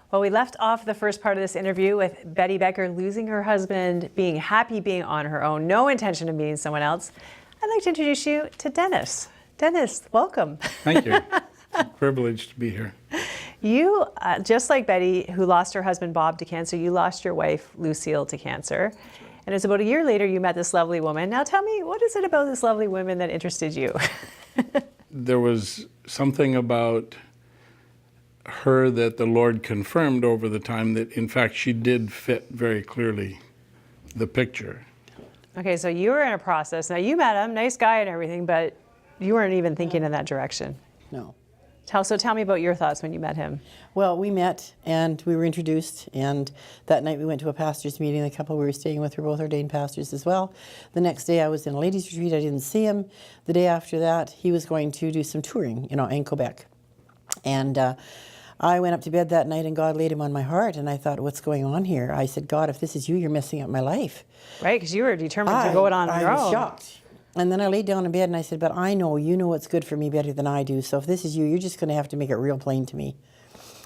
Well, we left off the first part of this interview with Betty Boettger losing her husband, being happy being on her own, no intention of meeting someone else. I'd like to introduce you to Dennis. Dennis, welcome. Thank you. It's a privilege to be here. You, just like Betty, who lost her husband Bob to cancer, you lost your wife Lucille to cancer. And it's about a year later you met this lovely woman. Now tell me, what is it about this lovely woman that interested you? There was something about her that the Lord confirmed over the time that, in fact, she did fit very clearly the picture. Okay, so you were in a process. Now you met him, nice guy and everything, but you weren't even thinking in that direction. No. So tell me about your thoughts when you met him. Well, we met and we were introduced, and that night we went to a pastor's meeting. The couple we were staying with were both ordained pastors as well. The next day I was in a ladies' retreat. I didn't see him. The day after that he was going to do some touring, in Quebec. And I went up to bed that night and God laid him on my heart, and I thought, what's going on here? I said, God, if this is you, you're messing up my life. Right, because you were determined to go it on your own. I was shocked. And then I laid down in bed and I said, but I know you know what's good for me better than I do. So if this is you, you're just going to have to make it real plain to me.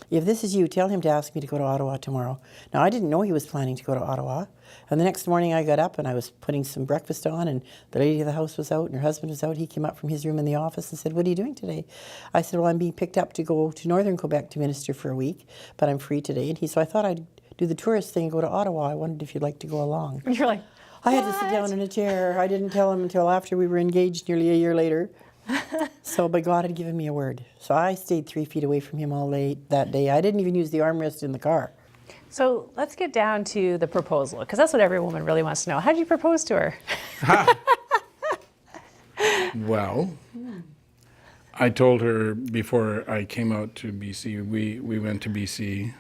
If this is you, tell him to ask me to go to Ottawa tomorrow. Now, I didn't know he was planning to go to Ottawa. And the next morning I got up and I was putting some breakfast on, and the lady of the house was out and her husband was out. He came up from his room in the office and said, what are you doing today? I said, well, I'm being picked up to go to Northern Quebec to minister for a week, but I'm free today. And so I thought I'd do the tourist thing and go to Ottawa. I wondered if you'd like to go along. You're like, I had to sit down in a chair. I didn't tell him until after we were engaged nearly a year later. But God had given me a word. So I stayed 3 feet away from him all late that day. I didn't even use the armrest in the car. So let's get down to the proposal, because that's what every woman really wants to know. How did you propose to her? Well, I told her before I came out to BC, we went to BC.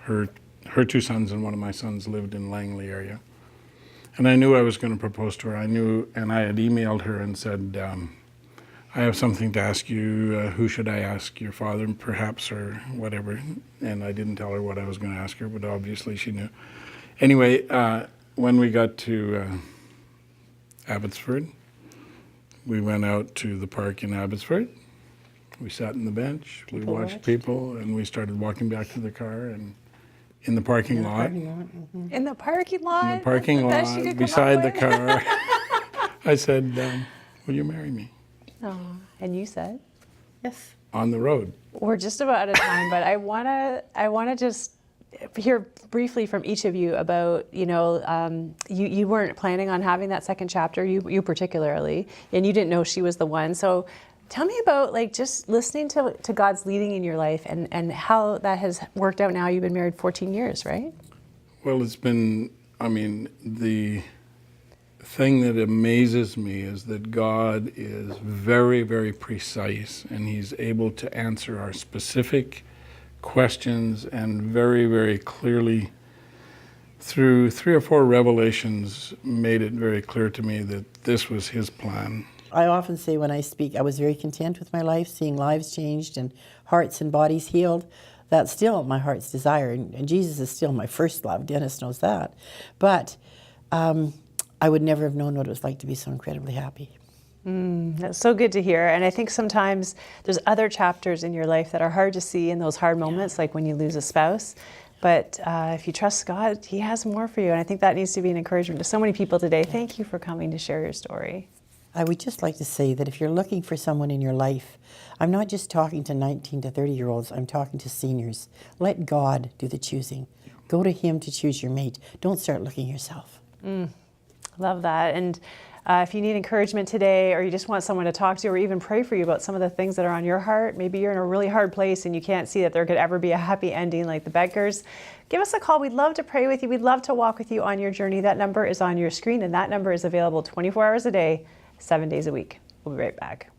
Her two sons and one of my sons lived in Langley area. And I knew I was going to propose to her. I knew, and I had emailed her and said, I have something to ask you. Who should I ask? Your father, perhaps, or whatever. And I didn't tell her what I was going to ask her, but obviously she knew. Anyway, when we got to Abbotsford, we went out to the park in Abbotsford. We sat on the bench, we watched people, and we started walking back to the car. And in the parking lot. Mm-hmm. In the parking lot? In the parking lot, beside the car. I said, will you marry me? Oh, and you said? Yes. On the road. We're just about out of time, but I wanna just hear briefly from each of you about, you weren't planning on having that second chapter, you particularly, and you didn't know she was the one. So tell me about just listening to God's leading in your life and how that has worked out now. You've been married 14 years, right? Well, it's been, the thing that amazes me is that God is very, very precise, and He's able to answer our specific questions, and very, very clearly through 3 or 4 revelations made it very clear to me that this was His plan. I often say when I speak, I was very content with my life, seeing lives changed and hearts and bodies healed. That's still my heart's desire, and Jesus is still my first love. Dennis knows that. But I would never have known what it was like to be so incredibly happy. That's so good to hear. And I think sometimes there's other chapters in your life that are hard to see in those hard moments, like when you lose a spouse. But if you trust God, He has more for you. And I think that needs to be an encouragement to so many people today. Thank you for coming to share your story. I would just like to say that if you're looking for someone in your life, I'm not just talking to 19 to 30-year-olds, I'm talking to seniors. Let God do the choosing. Go to Him to choose your mate. Don't start looking yourself. Love that. And if you need encouragement today, or you just want someone to talk to, or even pray for you about some of the things that are on your heart, maybe you're in a really hard place and you can't see that there could ever be a happy ending like the Boettgers, give us a call. We'd love to pray with you. We'd love to walk with you on your journey. That number is on your screen, and that number is available 24 hours a day, 7 days a week. We'll be right back.